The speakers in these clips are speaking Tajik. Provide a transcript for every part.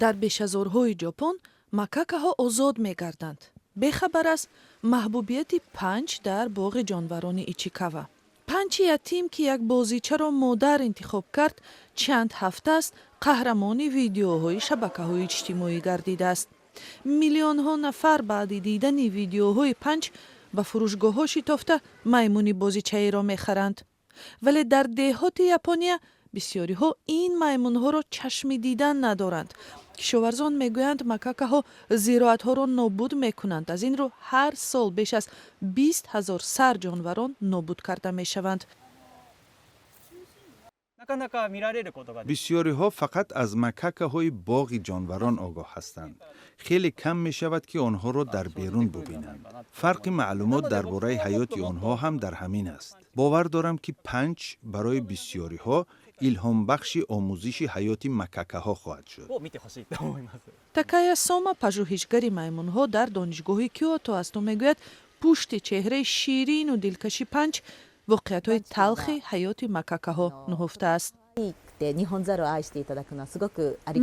дар бешазорҳои ҷопон макакаҳо озод мегарданд. бехабар аз маҳбубияти панч дар боғи ҷонварони Ичикава. Панчи ятим, ки як бозичаро модар интихоб кард, чанд ҳафтааст қаҳрамони видеоҳои шабакаҳои иҷтимоӣ гардидааст. миллионҳо нафар баъди дидани видеоҳои панч ба фурӯшгоҳҳо шитофта маймуни бозичаеро мехаранд. вале дар деҳоти Япония бисёриҳо ин маймунҳоро чашми дидан надоранд. кишоварзон мегӯянд, макакаҳо зироатҳоро нобуд мекунанд. аз ин рӯ ҳар сол беш аз 20 000 сар ҷонварон нобуд карда мешаванд. бисёриҳо фақат аз макакаҳои боғи ҷонварон огоҳ ҳастанд. хеле кам мешавад ки онҳоро дар берун бубинанд. фарқи маълумот дар бораи ҳаёти онҳо ҳам дар ҳамин аст. бовар дорам ки панч барои бисёриҳо илҳомбахши омӯзиши ҳаёти макакаҳо хоҳад шуд. Такая Сома, пажӯҳишгари маймунҳо дар донишгоҳи Киото аст. ӯ мегӯяд, пушти чеҳраи ширину дилкаши панч воқеиятҳои талхи ҳаёти макакаҳо нуҳуфта аст.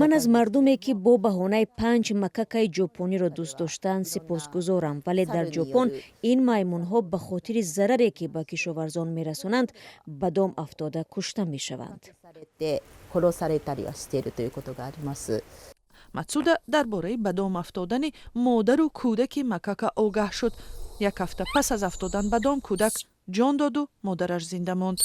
ман аз мардуме ки бо баҳонаи панч макакаи ҷопониро дӯст доштанд сипосгузорам, вале дар ҷопон ин маймунҳо ба хотири зараре ки ба кишоварзон мерасонанд ба дом афтода кушта мешаванд. Мацуда дар бораи ба дом афтодани модару кӯдаки макака огаҳ шуд. як ҳафта пас аз афтодан ба дом кӯдак ҷон доду модараш зинда монд.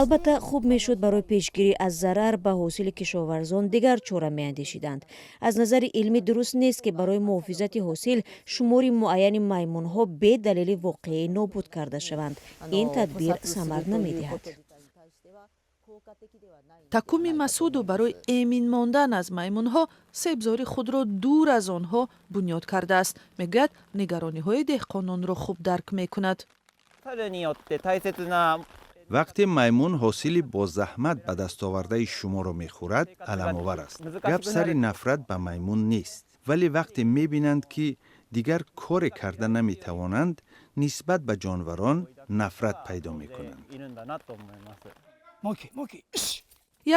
албатта хуб мешуд барои пешгирӣ аз зарар ба ҳосили кишоварзон дигар чора меандешиданд. аз назари илмӣ дуруст нест ки барои муҳофизати ҳосил шумори муайяни маймунҳо бе далели воқеӣ нобуд карда шаванд. ин тадбир самар намедиҳад. такуми Масуду барои эмин мондан аз маймунҳо себзори худро дур аз онҳо бунёд кардааст. мегӯяд, нигарониҳои деҳқононро хуб дарк мекунад. вақте маймун ҳосили бо заҳмат ба дастовардаи шуморо мехӯрад, аламовар аст. гап сари нафрат ба маймун нест, вале вақте мебинанд ки дигар коре карда наметавонанд, нисбат ба ҷонварон нафрат пайдо мекунанд.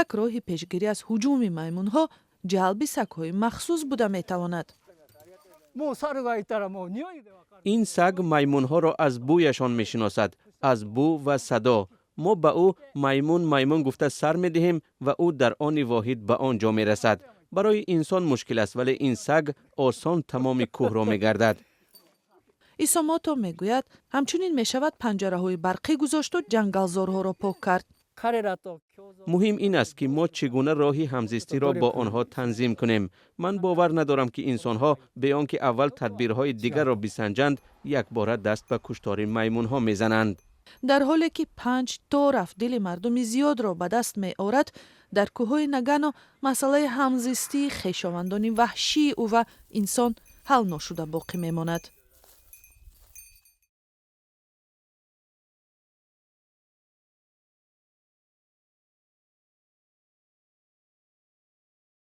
як роҳи пешгирӣ аз ҳуҷуми маймунҳо ҷалби сагҳои махсус буда метавонад. ин саг маймунҳоро аз бӯяшон мешиносад, аз бӯ ва садо. мо ба ӯ маймун гуфта сар медиҳем ва ӯ дар они воҳид ба он ҷо мерасад. барои инсон мушкил аст, вале ин саг осон тамоми кӯҳро мегардад. Исомото мегӯяд, ҳамчунин мешавад панҷараҳои барқӣ гузошту ҷангалзорҳоро пок кард. муҳим ин аст ки мо чӣ гуна роҳи ҳамзистиро бо онҳо танзим кунем. ман бовар надорам ки инсонҳо бе он ки аввал тадбирҳои дигарро бисанҷанд, якбора даст ба куштори маймунҳо мезананд. дар ҳоле ки 5 тораф дили мардуми зиёдро ба даст меорад, дар кӯҳҳои Нагано масъалаи ҳамзистии хешовандони ваҳшии ӯ ва инсон ҳал ношуда боқӣ мемонад.